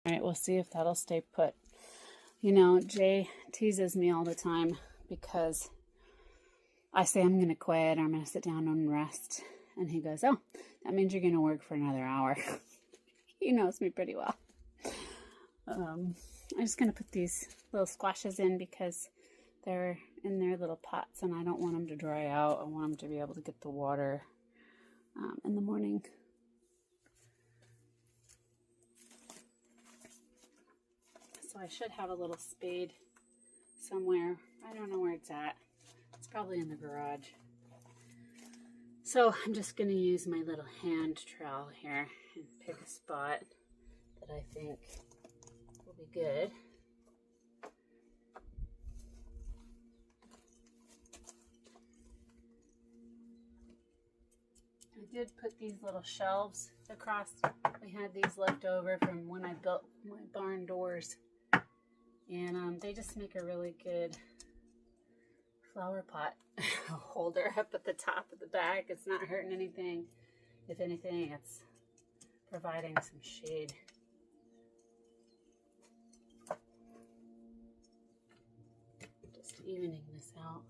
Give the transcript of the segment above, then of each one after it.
All right, we'll see if that'll stay put. You know, Jay teases me all the time because I say I'm going to quit, or I'm going to sit down and rest. And he goes, oh, that means you're going to work for another hour. He knows me pretty well. I'm just going to put these little squashes in because they're in their little pots and I don't want them to dry out. I want them to be able to get the water in the morning. So I should have a little spade somewhere. I don't know where it's at. It's probably in the garage. So I'm just going to use my little hand trowel here and pick a spot that I think will be good. I did put these little shelves across. We had these left over from when I built my barn doors. And they just make a really good flower pot holder up at the top of the bag. It's not hurting anything. If anything, it's providing some shade. Just evening this out.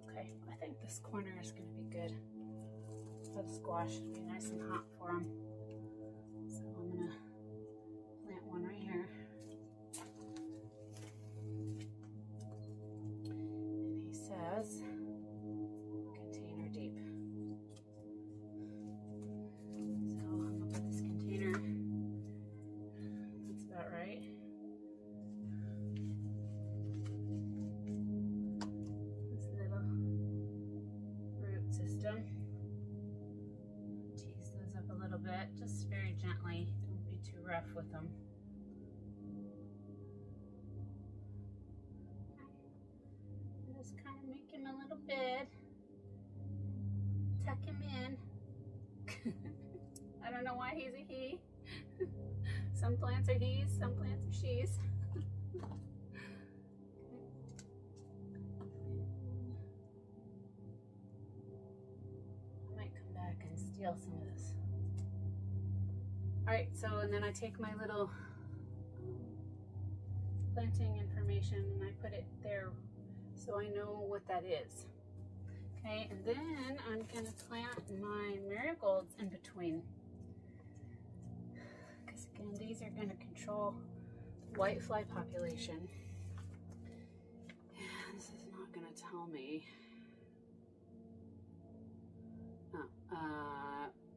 Okay, I think this corner is going to be good. The squash should be nice and hot for them. So I'm going to plant one right here. And he says, container deep. So I'm going to put this container, that's about right. System. Tease those up a little bit, just very gently. Don't be too rough with them. Okay. Just kind of make him a little bed. Tuck him in. I don't know why he's a he. Some plants are he's, some plants are she's. Steal some of this. All right, so and then I take my little planting information and I put it there so I know what that is. Okay, and then I'm gonna plant my marigolds in between. Because again, these are gonna control whitefly population. And this is not gonna tell me.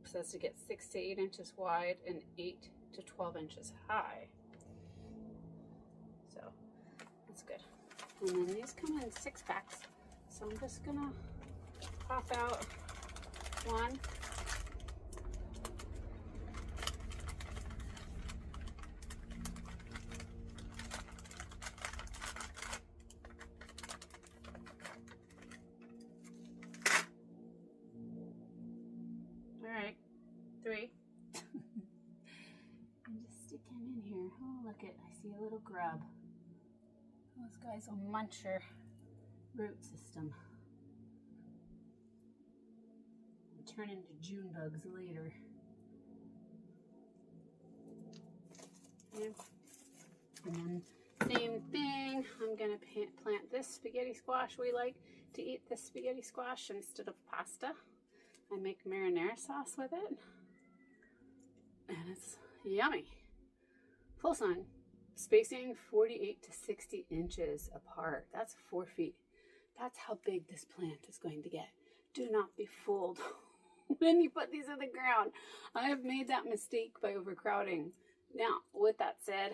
Says to get 6 to 8 inches wide and 8 to 12 inches high. So that's good. And then these come in 6 packs. So I'm just gonna pop out one. All right, 3. And just stick him in here. Oh, look it, I see a little grub. Those guys will munch your root system. They'll turn into June bugs later. Okay. And then same thing, I'm gonna plant this spaghetti squash. We like to eat this spaghetti squash instead of pasta. I make marinara sauce with it, and it's yummy. Full sun, spacing 48 to 60 inches apart. That's 4 feet. That's how big this plant is going to get. Do not be fooled when you put these in the ground. I have made that mistake by overcrowding. Now, with that said,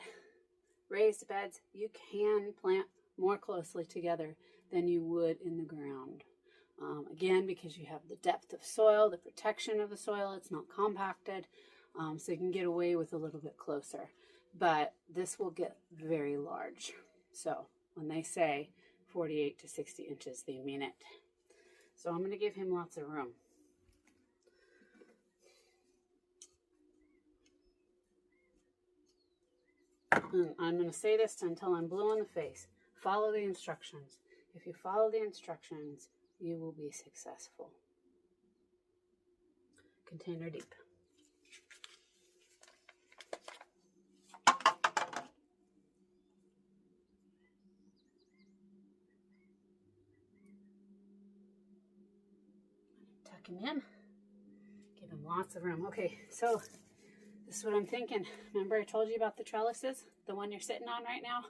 raised beds, you can plant more closely together than you would in the ground. Again, because you have the depth of soil, the protection of the soil, it's not compacted, so you can get away with a little bit closer. But this will get very large. So when they say 48 to 60 inches, they mean it. So I'm going to give him lots of room. And I'm going to say this until I'm blue in the face. Follow the instructions. If you follow the instructions, you will be successful. Container deep. Tuck him in. Give him lots of room. Okay, so this is what I'm thinking. Remember I told you about the trellises? The one you're sitting on right now?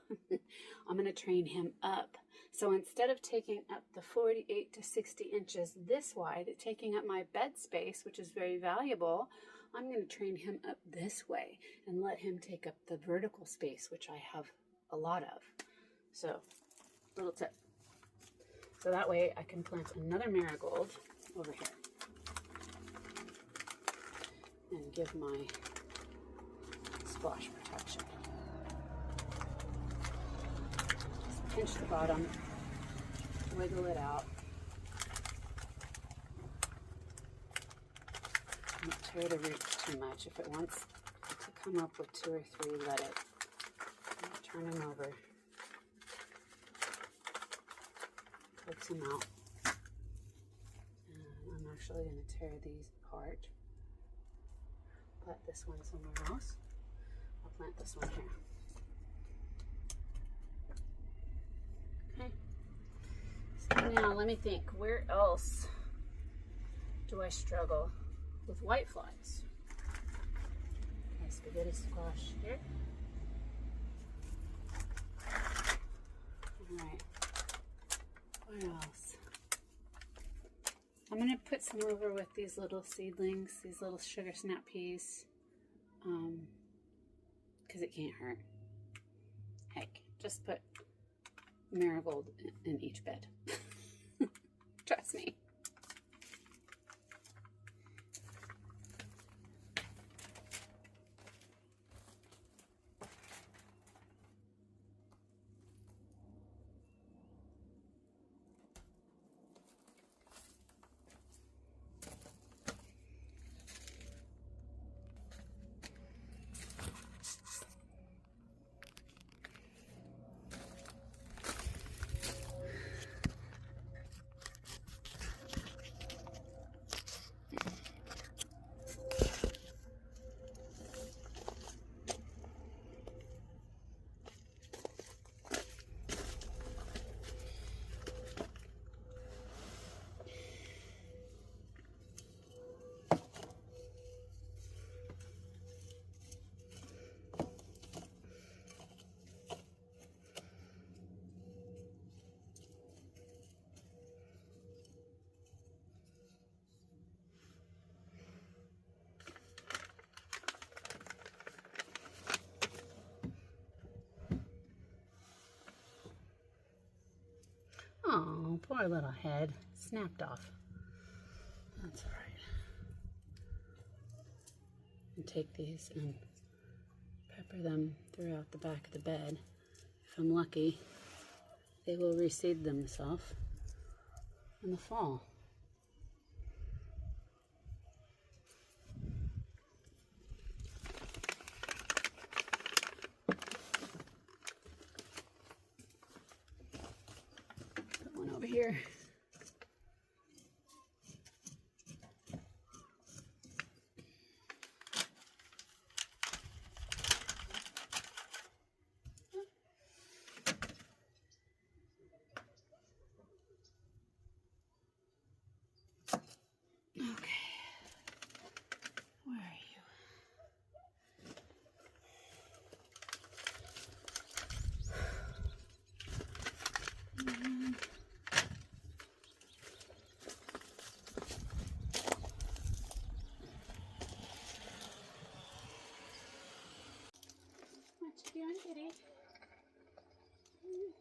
I'm going to train him up. So instead of taking up the 48 to 60 inches this wide, taking up my bed space, which is very valuable, I'm going to train him up this way and let him take up the vertical space, which I have a lot of. So, little tip. So that way I can plant another marigold over here and give my squash protection. Just pinch the bottom, wiggle it out. Don't tear the roots too much. If it wants to come up with 2 or 3, let it. Turn them over. Pokes them out. And I'm actually going to tear these apart. Plant this one somewhere else. I'll plant this one here. Okay. So now let me think. Where else do I struggle with white flies? Okay, spaghetti squash here. Alright. Where else? I'm going to put some over with these little seedlings, these little sugar snap peas, because it can't hurt. Heck, just put marigold in each bed. Trust me. Oh, poor little head. Snapped off. That's all right. And take these and pepper them throughout the back of the bed. If I'm lucky, they will reseed themselves in the fall. Put one over here. Doing, kitty?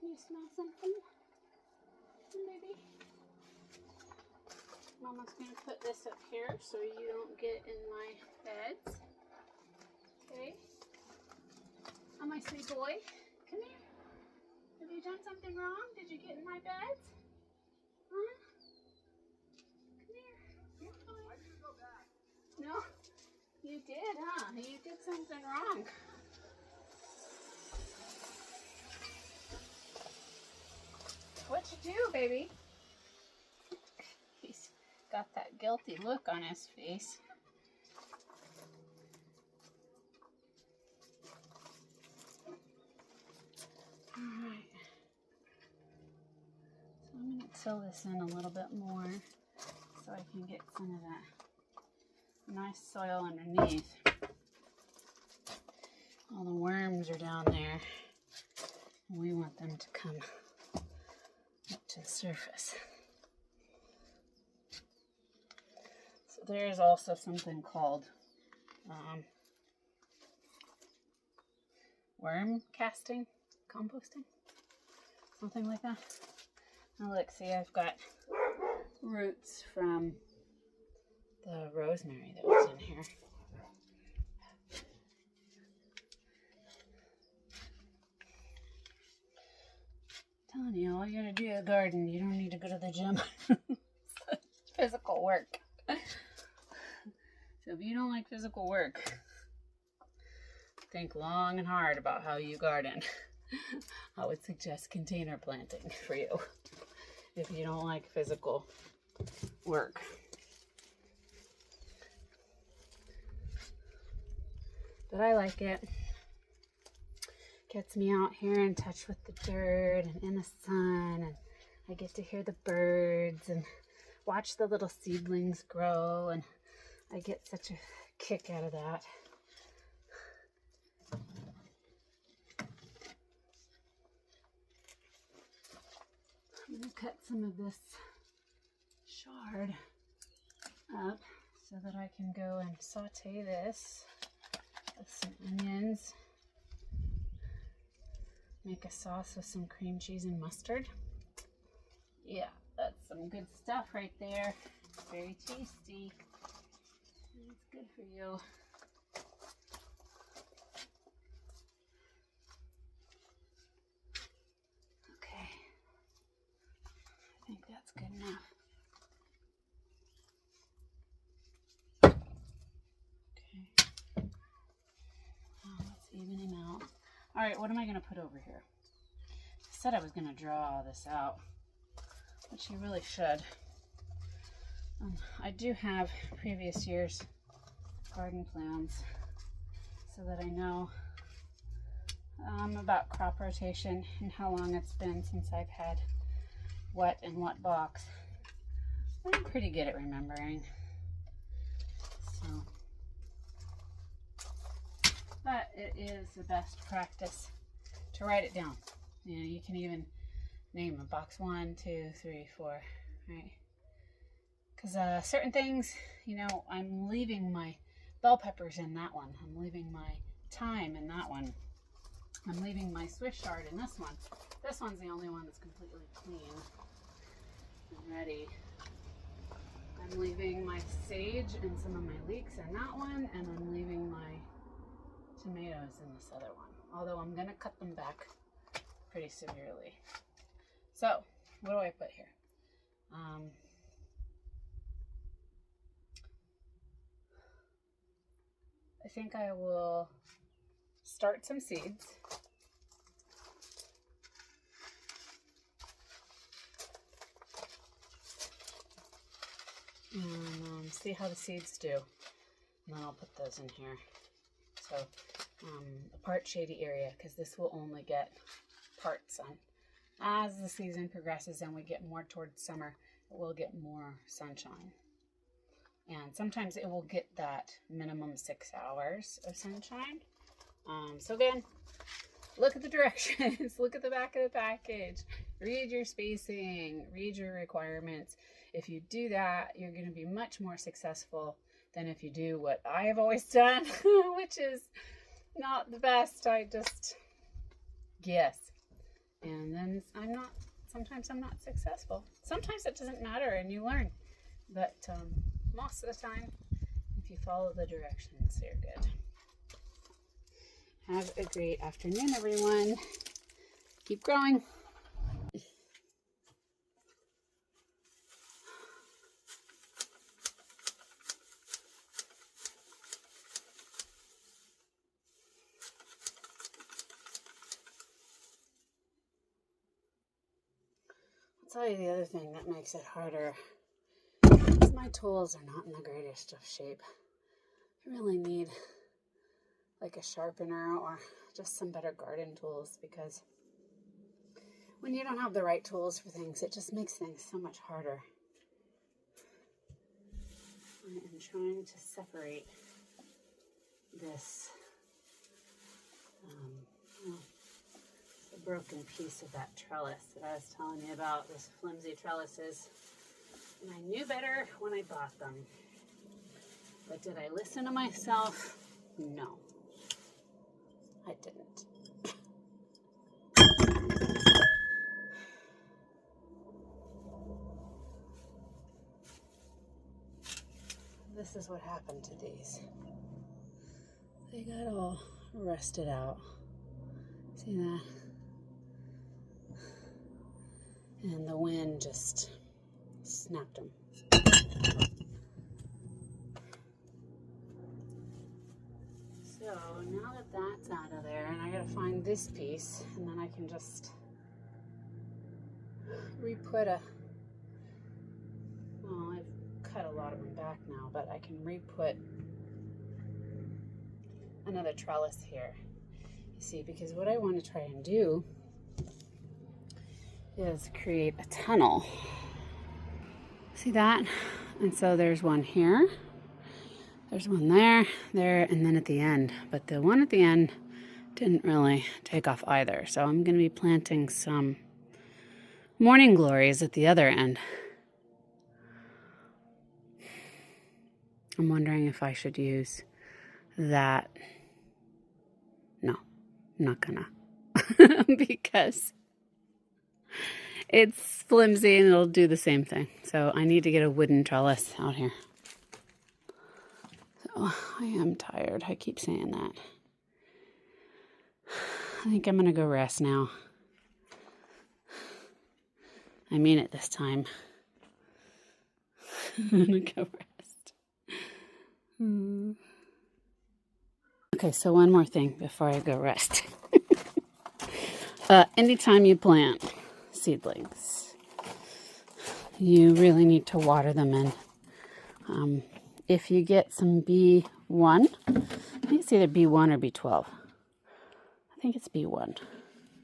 You smell something? Maybe. Mama's gonna put this up here so you don't get in my beds. Okay? Oh, my sweet boy. Come here. Have you done something wrong? Did you get in my bed? Huh? Come here. Why did you go back? No. You did, huh? You did something wrong. do, baby. He's got that guilty look on his face. Alright. So I'm going to till this in a little bit more so I can get some of that nice soil underneath. All the worms are down there. And we want them to come up to the surface. So there's also something called worm casting, composting, something like that. Now look, see, I've got roots from the rosemary that was in here. I'm telling you, all you gotta do is garden. You don't need to go to the gym. It's physical work. So if you don't like physical work, think long and hard about how you garden. I would suggest container planting for you if you don't like physical work. But I like it. Gets me out here in touch with the dirt and in the sun, and I get to hear the birds and watch the little seedlings grow, and I get such a kick out of that. I'm going to cut some of this chard up so that I can go and saute this with some onions. Make a sauce with some cream cheese and mustard. Yeah, that's some good stuff right there. Very tasty. It's good for you. Okay. I think that's good enough. Okay. Now let's even him out. All right, what am I going to put over here? I said I was going to draw all this out, which you really should. I do have previous year's garden plans so that I know about crop rotation and how long it's been since I've had what in what box. I'm pretty good at remembering. So, but it is the best practice to write it down. You know, you can even name a box 1, 2, 3, 4, right? Because certain things, you know, I'm leaving my bell peppers in that one. I'm leaving my thyme in that one. I'm leaving my Swiss chard in this one. This one's the only one that's completely clean and ready. I'm leaving my sage and some of my leeks in that one, and I'm leaving my tomatoes in this other one. Although I'm going to cut them back pretty severely. So, what do I put here? I think I will start some seeds. And see how the seeds do. And then I'll put those in here. So, a part shady area, because this will only get part sun. As the season progresses and we get more towards summer, it will get more sunshine. And sometimes it will get that minimum 6 hours of sunshine. So again, look at the directions, look at the back of the package, read your spacing, read your requirements. If you do that, you're going to be much more successful than if you do what I have always done, which is not the best. I just guess. And then sometimes I'm not successful. Sometimes it doesn't matter and you learn. But most of the time, if you follow the directions, you're good. Have a great afternoon, everyone. Keep growing. tell you the other thing that makes it harder is my tools are not in the greatest of shape. I really need like a sharpener or just some better garden tools, because when you don't have the right tools for things, it just makes things so much harder. I am trying to separate this the broken piece of that trellis that I was telling you about, those flimsy trellises. And I knew better when I bought them. But did I listen to myself? No, I didn't. This is what happened to these. They got all rusted out. See that? And the wind just snapped them. So now that that's out of there, and I gotta find this piece, and then I can just re-put well, I've cut a lot of them back now, but I can re-put another trellis here. You see, because what I want to try and do is create a tunnel. See that? And so there's one here, there's one there, and then at the end. But the one at the end didn't really take off either. So I'm going to be planting some morning glories at the other end. I'm wondering if I should use that. No, I'm not gonna. Because it's flimsy and it'll do the same thing. So I need to get a wooden trellis out here. So I am tired. I keep saying that. I think I'm gonna go rest now. I mean it this time. I'm gonna go rest. Okay, so one more thing before I go rest. Anytime you plant seedlings, you really need to water them in. If you get some B1, I think it's either B1 or B12. I think it's B1.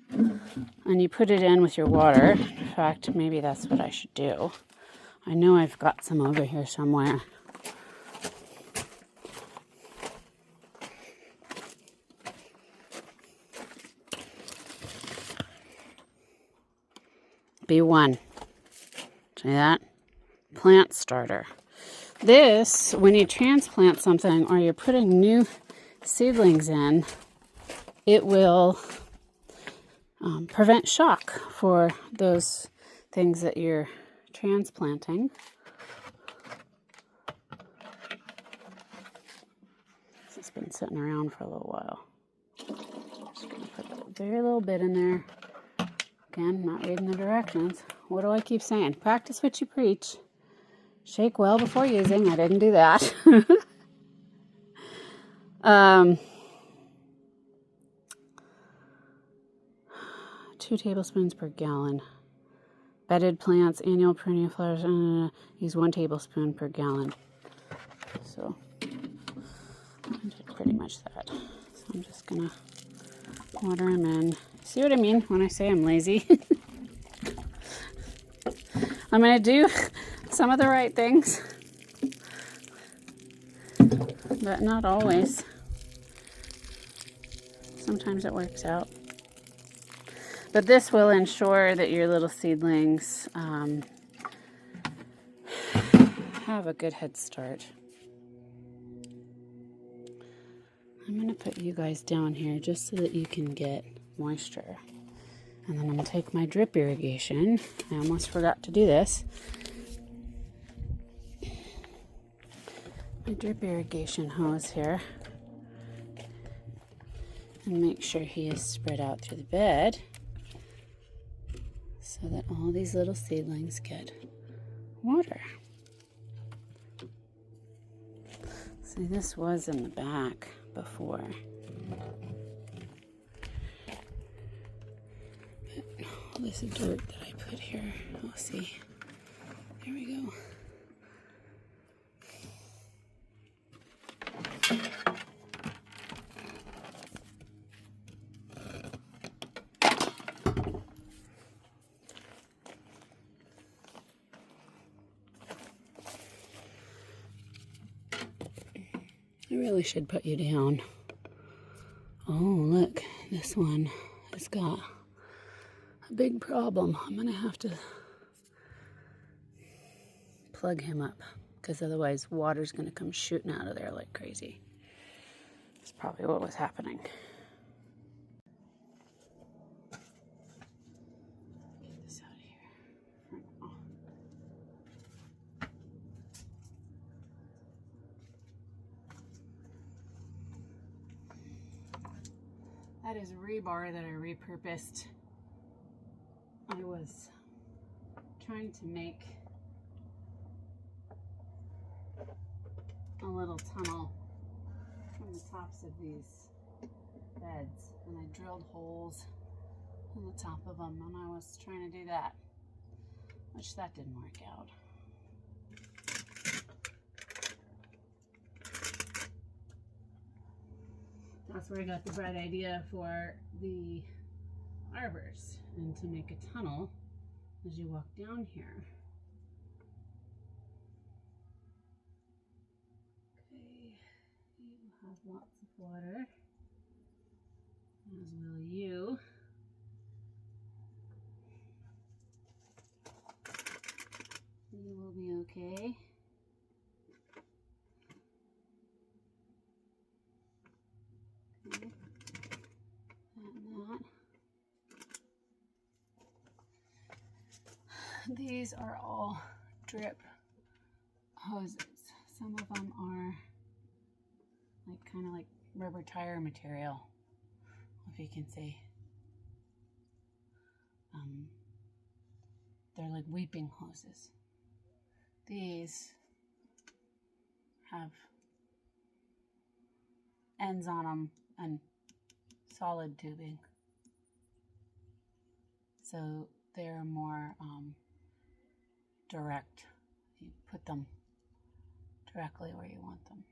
And you put it in with your water. In fact, maybe that's what I should do. I know I've got some over here somewhere. B1. See that? Plant starter. This, when you transplant something or you're putting new seedlings in, it will prevent shock for those things that you're transplanting. This has been sitting around for a little while. Just going to put a very little bit in there. Again, not reading the directions. What do I keep saying? Practice what you preach. Shake well before using. I didn't do that. 2 tablespoons per gallon. Bedded plants, annual perennial flowers, use 1 tablespoon per gallon. So, I did pretty much that. So I'm just going to water them in. See what I mean when I say I'm lazy? I'm going to do some of the right things, but not always. Sometimes it works out. But this will ensure that your little seedlings have a good head start. I'm going to put you guys down here just so that you can get moisture. And then I'm going to take my drip irrigation. I almost forgot to do this. My drip irrigation hose here. And make sure he is spread out through the bed so that all these little seedlings get water. See, this was in the back before. all this dirt that I put here. We'll see. There we go. I really should put you down. Oh, look, this one has got a big problem. I'm gonna have to plug him up because otherwise water's gonna come shooting out of there like crazy. That's probably what was happening. Get this out of here. That is rebar that I repurposed. I was trying to make a little tunnel from the tops of these beds, and I drilled holes on the top of them, and I was trying to do that, which that didn't work out. That's where I got the bright idea for the arbors and to make a tunnel as you walk down here. Okay, you have lots of water, as will you. You will be okay. Okay. And that. These are all drip hoses. Some of them are like kind of like rubber tire material, if you can see. They're like weeping hoses. These have ends on them and solid tubing, so they're more direct. You put them directly where you want them.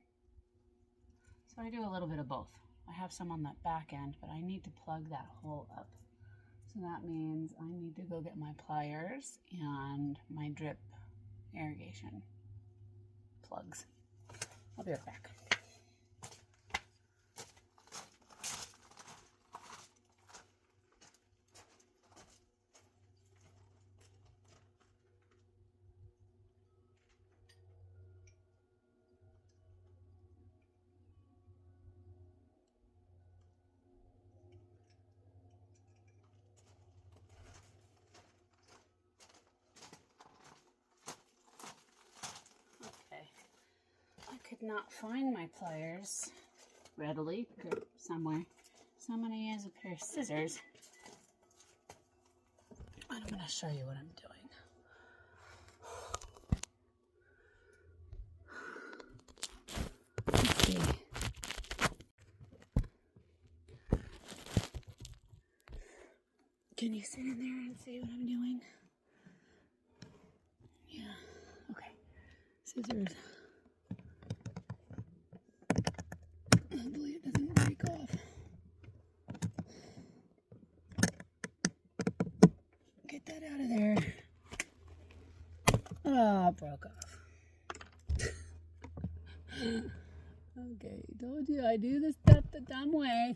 So I do a little bit of both. I have some on that back end, but I need to plug that hole up. So that means I need to go get my pliers and my drip irrigation plugs. I'll be right back. Could not find my pliers readily. They're somewhere. So I'm going to use a pair of scissors. And I'm going to show you what I'm doing. Let's see. Can you sit in there and see what I'm doing? Yeah. Okay. Scissors. Hopefully it doesn't break off. Get that out of there. Oh, it broke off. Okay, told you I do this stuff the dumb way.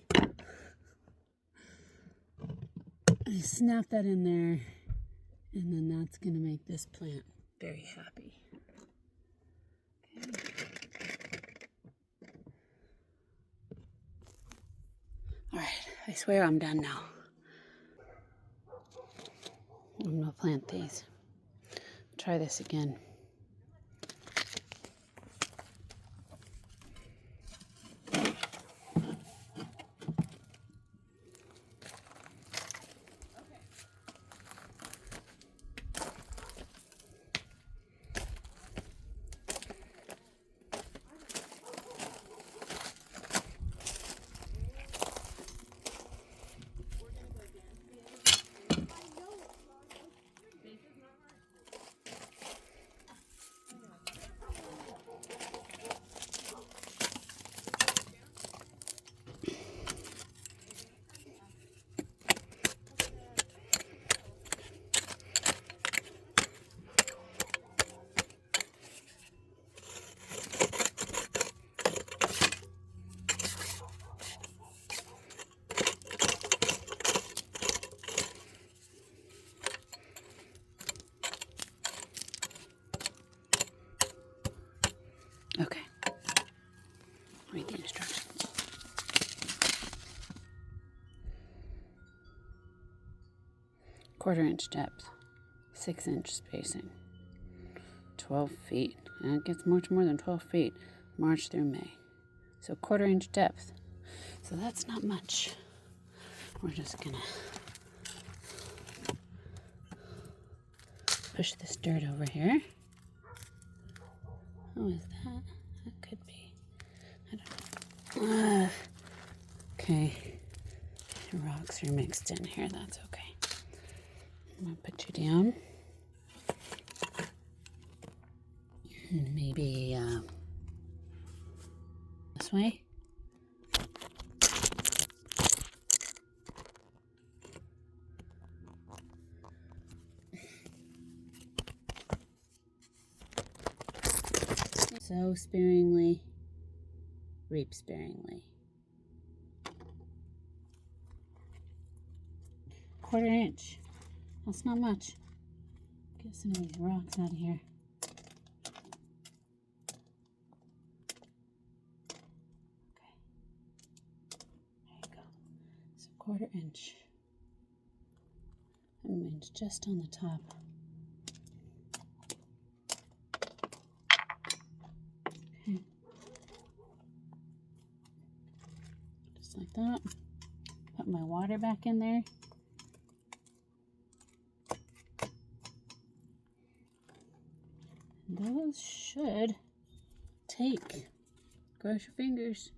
I snap that in there, and then that's going to make this plant very happy. Okay. Alright, I swear I'm done now. I'm going to plant these. Try this again. 1/4 inch depth, 6-inch spacing, 12 feet, and it gets much more than 12 feet, March through May. So 1/4 inch depth. So that's not much. We're just gonna push this dirt over here. Oh, is that? That could be. I don't know. Okay. The rocks are mixed in here. That's okay. I'm gonna put you down. And maybe this way. Sow sparingly, reap sparingly. 1/4 inch. That's not much. Get some of these rocks out of here. Okay. There you go. So 1/4 inch. That means just on the top. Okay. Just like that. Put my water back in there. Those should take. Cross your fingers.